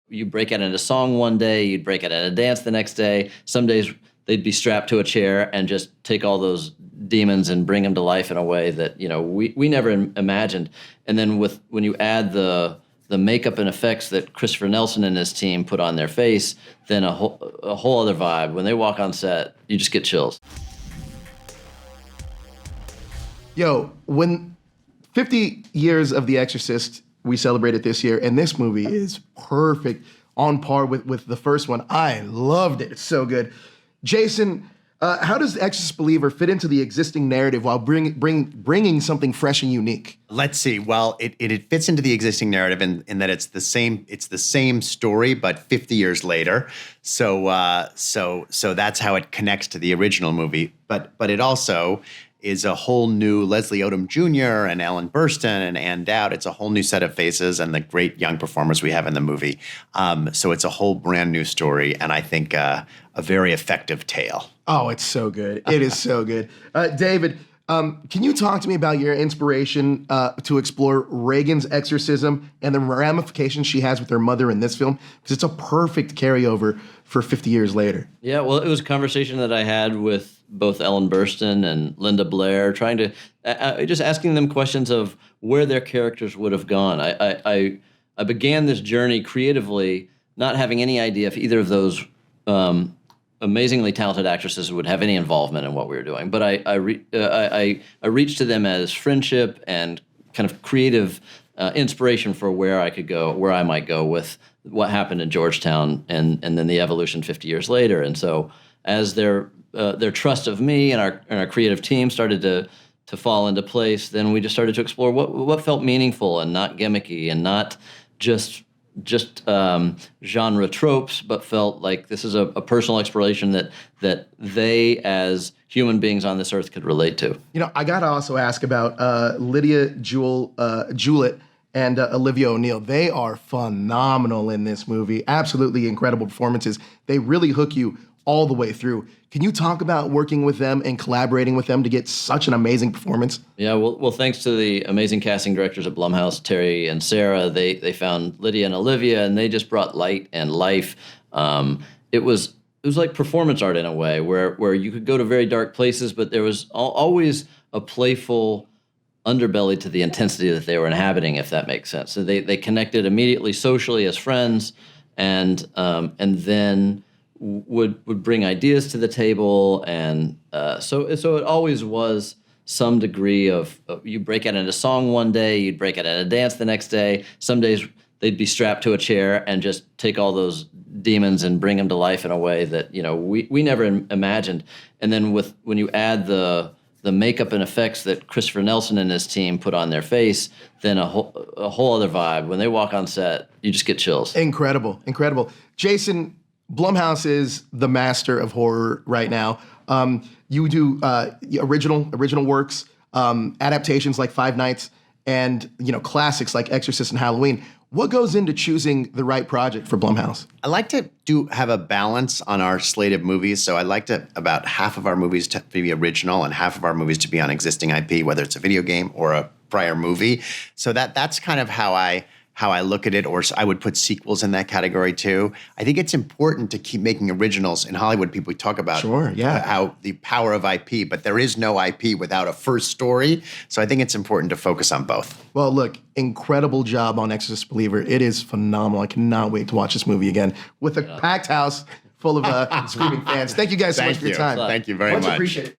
You break out into song one day, you'd break out into dance the next day. Some days they'd be strapped to a chair and just take all those demons and bring them to life in a way that we never imagined. And then when you add the makeup and effects that Christopher Nelson and his team put on their face, then a whole other vibe. When they walk on set, you just get chills. Yo, when 50 years of The Exorcist we celebrated this year, and this movie is perfect, on par with the first one. I loved it. It's so good. Jason, how does The Exorcist Believer fit into the existing narrative while bringing something fresh and unique? Let's see. Well, it fits into the existing narrative in that it's the same story, but 50 years later. So that's how it connects to the original movie. But it also is a whole new Leslie Odom Jr. and Ellen Burstyn and Ann Dowd. It's a whole new set of faces and the great young performers we have in the movie. So it's a whole brand new story, and I think a very effective tale. Oh, it's so good. It is so good. David, can you talk to me about your inspiration to explore Reagan's exorcism and the ramifications she has with her mother in this film? Because it's a perfect carryover for 50 years later. Yeah, well, it was a conversation that I had with both Ellen Burstyn and Linda Blair, trying to just asking them questions of where their characters would have gone. I began this journey creatively, not having any idea if either of those amazingly talented actresses would have any involvement in what we were doing. But I reached to them as friendship and kind of creative inspiration for where I could go, where I might go with what happened in Georgetown and then the evolution 50 years later. And so as their trust of me and our creative team started to fall into place, then we just started to explore what felt meaningful and not gimmicky and not just genre tropes, but felt like this is a personal exploration that they as human beings on this earth could relate to. I got to also ask about Lydia Jewett and Olivia O'Neill. They are phenomenal in this movie. Absolutely incredible performances. They really hook you all the way through. Can you talk about working with them and collaborating with them to get such an amazing performance? Yeah, well, thanks to the amazing casting directors at Blumhouse, Terry and Sarah, they found Lydia and Olivia, and they just brought light and life. It was like performance art in a way, where you could go to very dark places, but there was always a playful underbelly to the intensity that they were inhabiting, if that makes sense. So they connected immediately socially as friends, and then would bring ideas to the table, and so it always was some degree of you break out into song one day, you'd break out into dance the next day. Some days they'd be strapped to a chair and just take all those demons and bring them to life in a way that we never imagined. And then when you add the makeup and effects that Christopher Nelson and his team put on their face, then a whole other vibe. When they walk on set, you just get chills. Incredible. Jason, Blumhouse is the master of horror right now. You do original works, adaptations like Five Nights, and classics like Exorcist and Halloween. What goes into choosing the right project for Blumhouse? I like to have a balance on our slate of movies. So I like to about half of our movies to be original and half of our movies to be on existing IP, whether it's a video game or a prior movie. So that's kind of how I look at it, or I would put sequels in that category too. I think it's important to keep making originals. In Hollywood, people talk about how the power of IP, but there is no IP without a first story. So I think it's important to focus on both. Well, look, incredible job on Exorcist Believer. It is phenomenal. I cannot wait to watch this movie again with a packed house full of screaming fans. Thank you guys so much for your time. Thank you very much. Appreciate it.